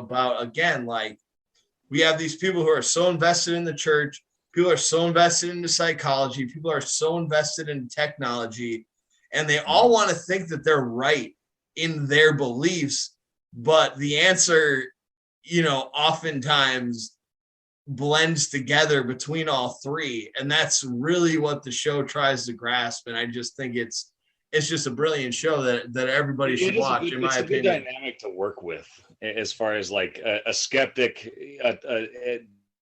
about, again, like we have these people who are so invested in the church, people are so invested into psychology, people are so invested in technology, and they all want to think that they're right in their beliefs, but the answer, oftentimes blends together between all three, and that's really what the show tries to grasp. And I just think it's just a brilliant show that everybody should watch, in my opinion. It's a good dynamic to work with, as far as like a skeptic,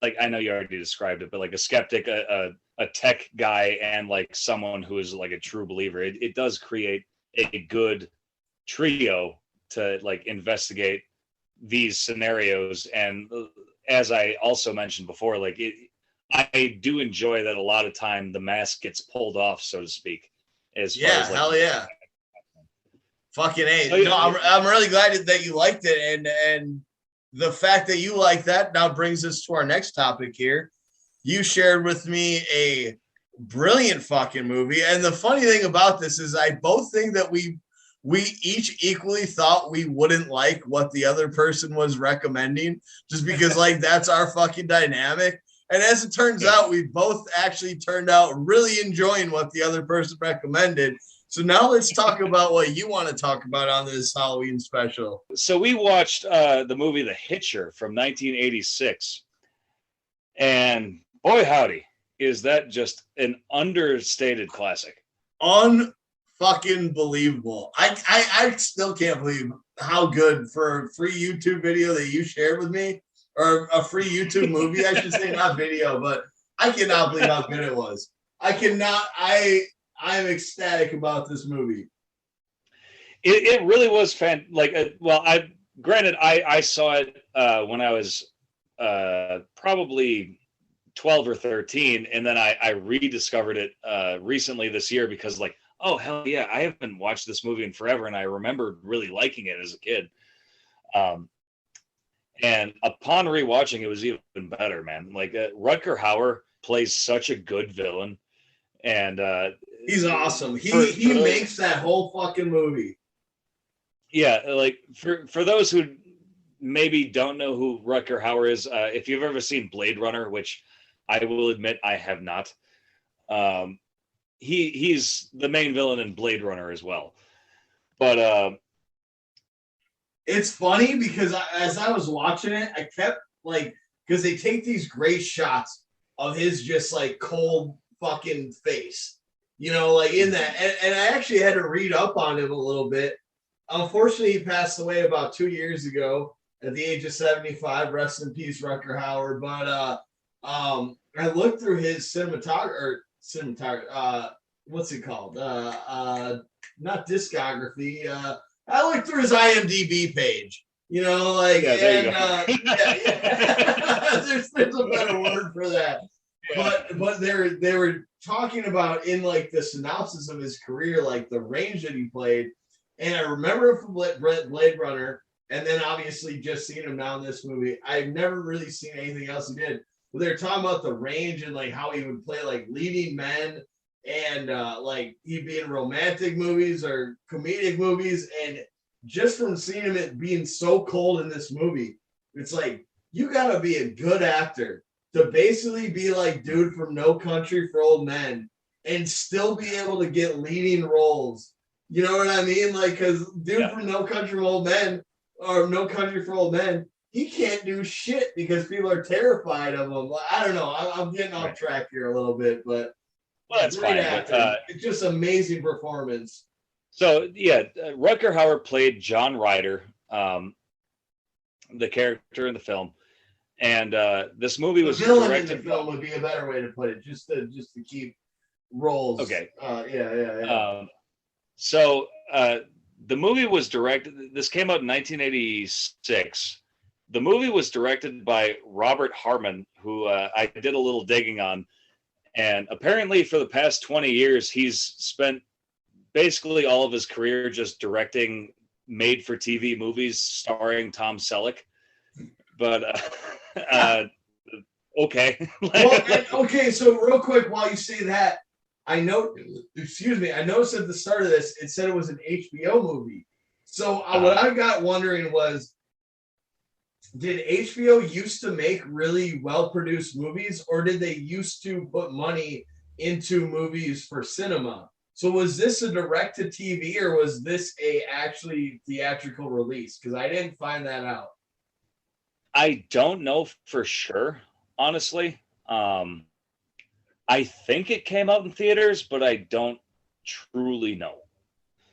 like I know you already described it, but like a skeptic, a tech guy, and like someone who is like a true believer. It does create a good trio to like investigate these scenarios. And as I also mentioned before, like I do enjoy that a lot of time the mask gets pulled off, so to speak. Hell yeah. Fucking A. So, I'm really glad that you liked it. And the fact that you like that now brings us to our next topic here. You shared with me a brilliant fucking movie. And the funny thing about this is I both think that we each equally thought we wouldn't like what the other person was recommending, just because like that's our fucking dynamic. And as it turns out, we both actually turned out really enjoying what the other person recommended. So now let's talk about what you want to talk about on this Halloween special. So we watched the movie The Hitcher from 1986. And boy, howdy, is that just an understated classic. Fucking believable. I still can't believe how good, for a free YouTube video that you shared with me, or a free YouTube movie, I should say, not video, but I cannot believe how good it was. I am ecstatic about this movie. It really was I saw it when I was probably 12 or 13, and then I rediscovered it recently this year because like, oh, hell yeah, I haven't watched this movie in forever, and I remember really liking it as a kid. And upon rewatching, it was even better, man. Like, Rutger Hauer plays such a good villain, and he's awesome. He makes that whole fucking movie. Yeah, like, for those who maybe don't know who Rutger Hauer is, if you've ever seen Blade Runner, which I will admit I have not, he's the main villain in Blade Runner as well. But it's funny because as I was watching it, I kept like, because they take these great shots of his just like cold fucking face, like in that. And I actually had to read up on him a little bit. Unfortunately, he passed away about 2 years ago at the age of 75. Rest in peace, Rutger Hauer. But I looked through his cinematography. What's it called? Not discography. I looked through his IMDb page, there's a better word for that. But they were talking about in like the synopsis of his career, like the range that he played. And I remember him from Blade Runner, and then obviously just seeing him now in this movie. I've never really seen anything else he did. But they're talking about the range and like how he would play like leading men, and like he'd be in romantic movies or comedic movies. And just from seeing him it being so cold in this movie, it's like you gotta be a good actor to basically be like dude from No Country for Old Men and still be able to get leading roles. You know what I mean? Like, because dude from No Country for Old Men, or No Country for Old Men, he can't do shit because people are terrified of him. I don't know. I'm getting off track here a little bit, but that's fine. But, it's just amazing performance. So yeah, Rutger Hauer played John Ryder, the character in the film, and this movie was directed. In the film would be a better way to put it, just to keep roles. Okay. Yeah. So the movie was directed. This came out in 1986. The movie was directed by Robert Harmon, who I did a little digging on. And apparently for the past 20 years, he's spent basically all of his career just directing made-for-TV movies starring Tom Selleck. But, okay. Okay, so real quick, while you say that, I noticed at the start of this, it said it was an HBO movie. So what I got wondering was, did HBO used to make really well-produced movies, or did they used to put money into movies for cinema? So was this a direct-to-TV, or was this a actually theatrical release? Because I didn't find that out. I don't know for sure, honestly. I think it came out in theaters, but I don't truly know.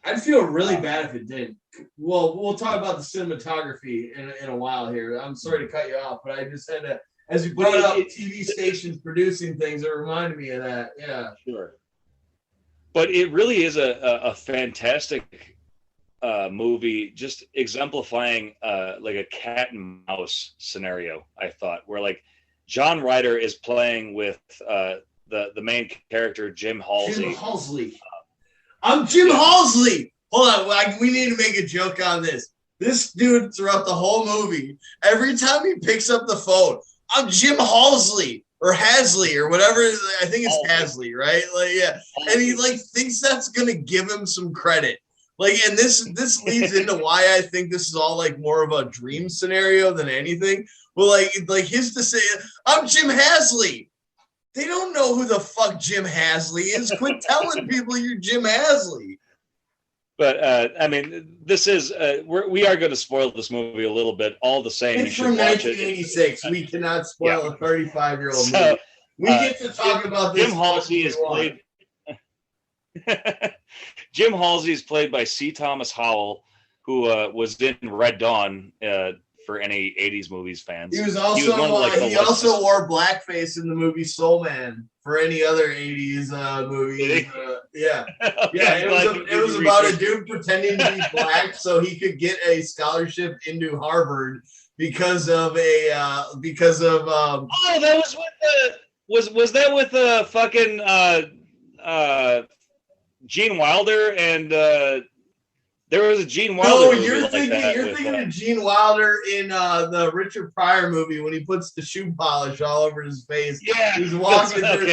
I'd feel really bad if it didn't. Well, we'll talk about the cinematography in a while here. I'm sorry to cut you off, but I just had to, as you brought up TV stations producing things, it reminded me of that. Yeah. Sure. But it really is a fantastic movie, just exemplifying like a cat and mouse scenario, I thought, where like John Ryder is playing with the main character, Jim Halsey. Jim Halsey. I'm Jim Halsey. Hold on, we need to make a joke on this. This dude, throughout the whole movie, every time he picks up the phone, I'm Jim Halsey or Hasley or whatever. I think it's Hasley, right? Like, yeah, and he like thinks that's gonna give him some credit. Like, and this leads into why I think this is all like more of a dream scenario than anything. But like his to say, I'm Jim Hasley. They don't know who the fuck Jim Hasley is. Quit telling people you're Jim Hasley. But I mean, this is we are going to spoil this movie a little bit. All the same, it's from 1986. We cannot spoil a 35-year-old movie. We get to talk about this. Jim Halsey is played. Jim Halsey is played by C. Thomas Howell, who was in Red Dawn. For any 80s movies fans. He also wore blackface in the movie Soul Man for any other 80s movies. Yeah. It was about a dude pretending to be black so he could get a scholarship into Harvard because of that was with was that with fucking Gene Wilder and there was a Gene Wilder. No, you're thinking of Gene Wilder in the Richard Pryor movie when he puts the shoe polish all over his face. Yeah, he's walking through.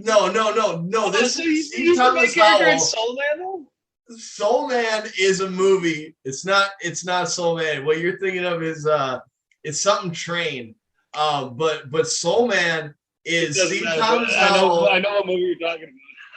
No. This is Steve Thomas Howell. Soul Man. Soul Man is a movie. It's not Soul Man. What you're thinking of is it's something Train. But Soul Man is Steve Thomas Howell. I know what movie you're talking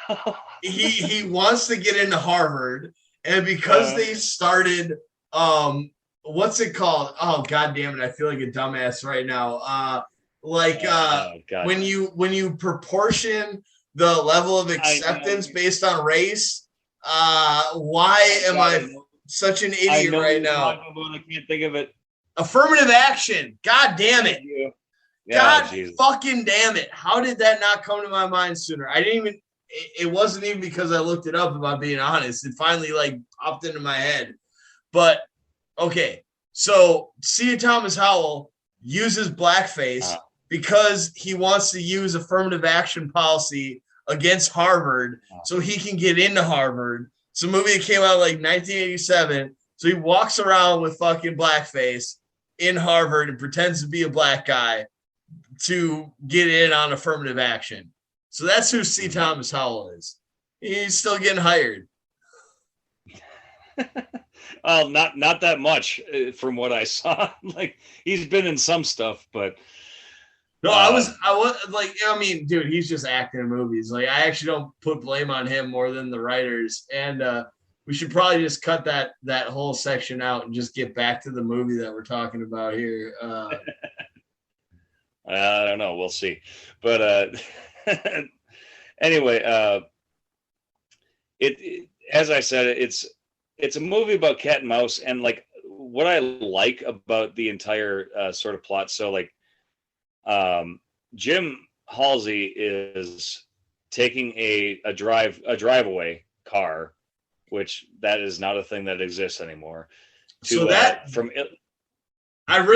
about. he wants to get into Harvard. And because they started, what's it called? Oh, God damn it. I feel like a dumbass right now. When you proportion the level of acceptance based on race, why am I such an idiot right now? I can't think of it. Affirmative action. God damn it. God fucking damn it. How did that not come to my mind sooner? It wasn't even because I looked it up, if I'm being honest. It finally like popped into my head. But okay, so C. Thomas Howell uses blackface because he wants to use affirmative action policy against Harvard so he can get into Harvard. It's a movie that came out like 1987. So he walks around with fucking blackface in Harvard and pretends to be a black guy to get in on affirmative action. So that's who C. Thomas Howell is. He's still getting hired. Well, not that much from what I saw. Like he's been in some stuff, but no, I was like, I mean, dude, he's just acting in movies. Like I actually don't put blame on him more than the writers. And we should probably just cut that whole section out and just get back to the movie that we're talking about here. I don't know. We'll see. But anyway, it as I said, it's a movie about cat and mouse, and like what I like about the entire sort of plot. So like, Jim Halsey is taking a drive-away car, which that is not a thing that exists anymore. I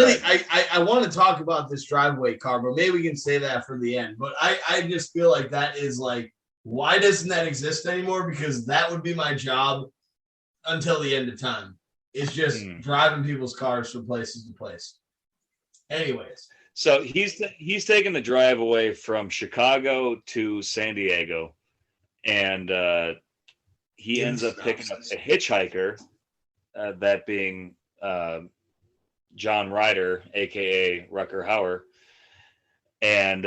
want to talk about this driveway car, but maybe we can say that for the end. But I just feel like that is like, why doesn't that exist anymore? Because that would be my job until the end of time. It's just driving people's cars from places to place. Anyways. So he's taking the drive away from Chicago to San Diego, and he ends up picking up a hitchhiker, that being John Ryder, aka Rucker Hauer, and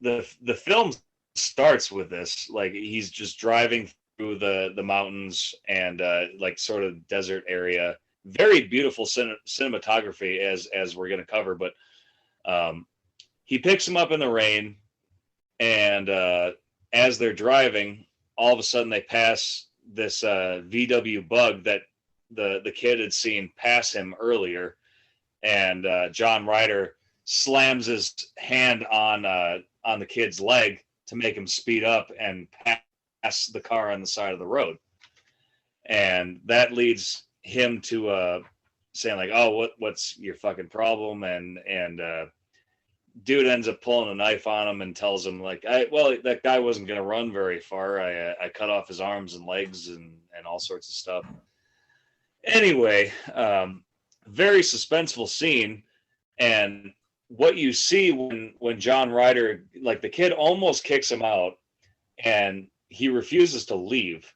the film starts with this, like he's just driving through the mountains and like sort of desert area. Very beautiful cinematography, as we're going to cover, but he picks him up in the rain, and as they're driving, all of a sudden they pass this VW Bug that the kid had seen pass him earlier, and John Ryder slams his hand on the kid's leg to make him speed up and pass the car on the side of the road, and that leads him to saying like, "Oh, what's your fucking problem?" And dude ends up pulling a knife on him and tells him like, that guy wasn't going to run very far. I cut off his arms and legs and all sorts of stuff. Anyway, very suspenseful scene. And what you see when John Ryder, like the kid almost kicks him out and he refuses to leave.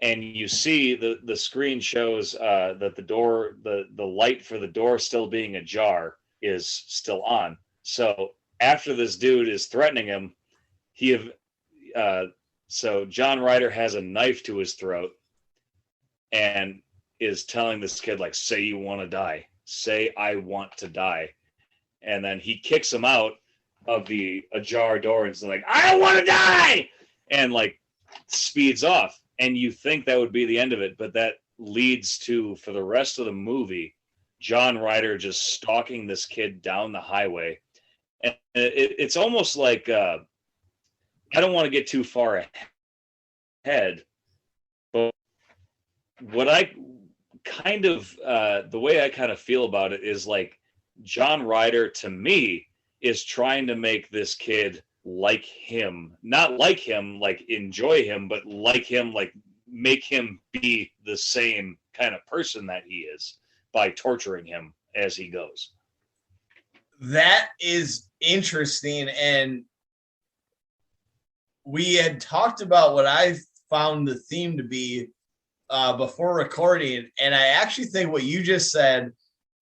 And you see the screen shows that the door, the light for the door still being ajar is still on. So after this dude is threatening him, so John Ryder has a knife to his throat and is telling this kid like, "Say you want to die. Say I want to die." And then he kicks him out of the ajar door and is like, "I don't want to die," and like speeds off. And you think that would be the end of it, but that leads to, for the rest of the movie, John Ryder just stalking this kid down the highway. And it's almost like, I don't want to get too far ahead, but what I kind of, the way I kind of feel about it is like John Ryder, to me, is trying to make this kid like him. Not like him, like enjoy him, but like him, like make him be the same kind of person that he is by torturing him as he goes. That is interesting. And we had talked about what I found the theme to be before recording. And I actually think what you just said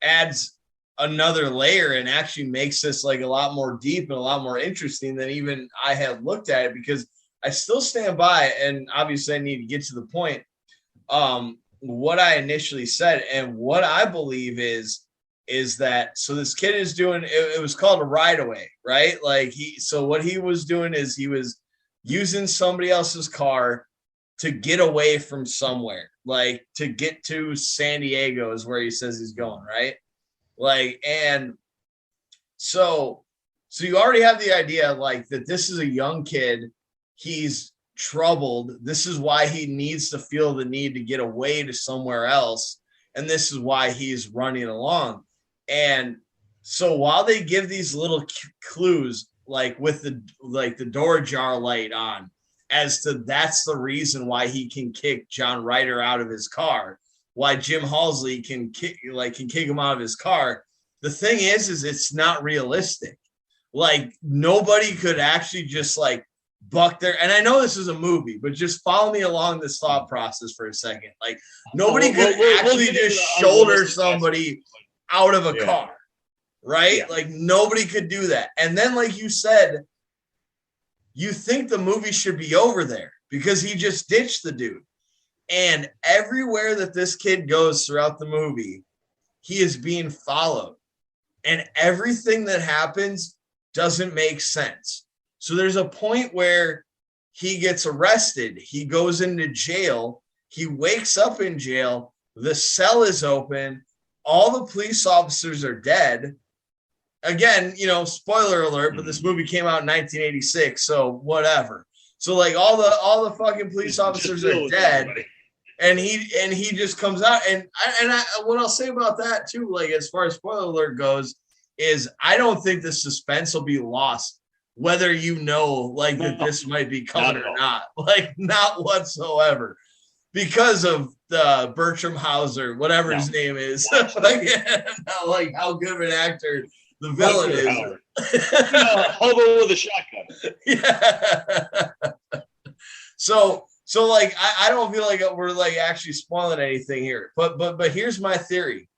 adds another layer and actually makes this like a lot more deep and a lot more interesting than even I had looked at it, because I still stand by, and obviously I need to get to the point, what I initially said. And what I believe is that, so this kid is doing, it was called a ride away, right? Like so what he was doing is he was using somebody else's car to get away from somewhere, like to get to San Diego is where he says he's going, right? Like, and so you already have the idea like that this is a young kid. He's troubled. This is why he needs to feel the need to get away to somewhere else. And this is why he's running along. And so while they give these little clues, like with the door jar light on, as to that's the reason why he can kick John Ryder out of his car, why Jim Halsey can kick him out of his car. The thing is it's not realistic. Like nobody could actually just like buck their, and I know this is a movie, but just follow me along this thought process for a second. Like nobody could actually just shoulder somebody out of a car, right? Yeah. Like nobody could do that. And then, like you said, you think the movie should be over there because he just ditched the dude. And everywhere that this kid goes throughout the movie, he is being followed. And everything that happens doesn't make sense. So there's a point where he gets arrested. He goes into jail. He wakes up in jail. The cell is open. All the police officers are dead. Again, spoiler alert, but this movie came out in 1986, so whatever. So like all the fucking police officers are dead. Everybody. And he just comes out, and what I'll say about that too, like as far as spoiler alert goes, is I don't think the suspense will be lost, whether that this might be coming or not, like not whatsoever, because of the Bertram Hauser, whatever his name is, like how good of an actor the villain is. Hobo with a shotgun. Yeah. So like I don't feel like we're like actually spoiling anything here, but here's my theory.